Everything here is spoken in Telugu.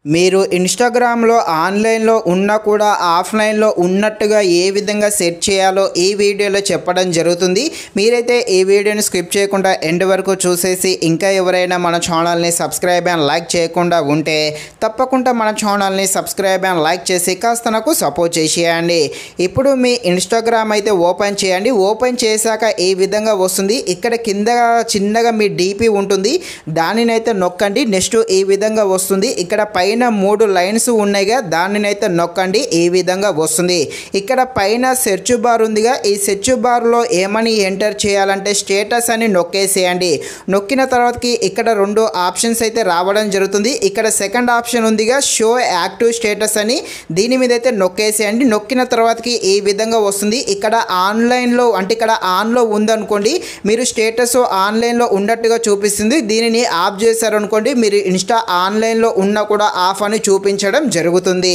మీరు ఇన్‌స్టాగ్రామ్‌లో ఆన్‌లైన్‌లో ఉన్నా కూడా ఆఫ్‌లైన్‌లో ఉన్నట్టుగా ఏ విధంగా సెట్ చేయాలో ఈ వీడియోలో చెప్పడం జరుగుతుంది. మీరైతే ఈ వీడియోని స్కిప్ చేయకుండా ఎండ్ వరకు చూసేసి ఇంకా ఎవరైనా మన ఛానల్‌ని సబ్స్క్రైబ్ అండ్ లైక్ చేయకుండా ఉంటే తప్పకుండా మన ఛానల్‌ని సబ్స్క్రైబ్ అండ్ లైక్ చేసి కాస్త నాకు సపోర్ట్ చేసేయండి. ఇప్పుడు మీ ఇన్‌స్టాగ్రామ్ అయితే ఓపెన్ చేయండి. ఓపెన్ చేశాక ఈ విధంగా వస్తుంది. ఇక్కడ కింద చిన్నగా మీ డీపీ ఉంటుంది. దానినైతే నొక్కండి. నెక్స్ట్ ఈ విధంగా వస్తుంది. ఇక్కడ పైన 3 లైన్స్ ఉన్నాయిగా దానినైతే నొక్కండి. ఈ విధంగా వస్తుంది. ఇక్కడ పైన సెర్చ్ బార్ ఉందిగా ఈ సెర్చ్ బార్లో ఏమని ఎంటర్ చేయాలంటే స్టేటస్ అని నొక్కేసేయండి. నొక్కిన తర్వాతకి ఇక్కడ 2 ఆప్షన్స్ అయితే రావడం జరుగుతుంది. ఇక్కడ సెకండ్ ఆప్షన్ ఉందిగా షో యాక్టివ్ స్టేటస్ అని దీని మీద అయితే నొక్కేసేయండి. నొక్కిన తర్వాతకి ఈ విధంగా వస్తుంది. ఇక్కడ ఆన్లైన్లో అంటే ఇక్కడ ఆన్లో ఉందనుకోండి మీరు స్టేటస్ ఆన్లైన్లో ఉన్నట్టుగా చూపిస్తుంది. దీనిని ఆఫ్ చేశారనుకోండి మీరు ఇన్స్టా ఆన్లైన్లో ఉన్నా కూడా ఆఫ్ అని చూపించడం జరుగుతుంది.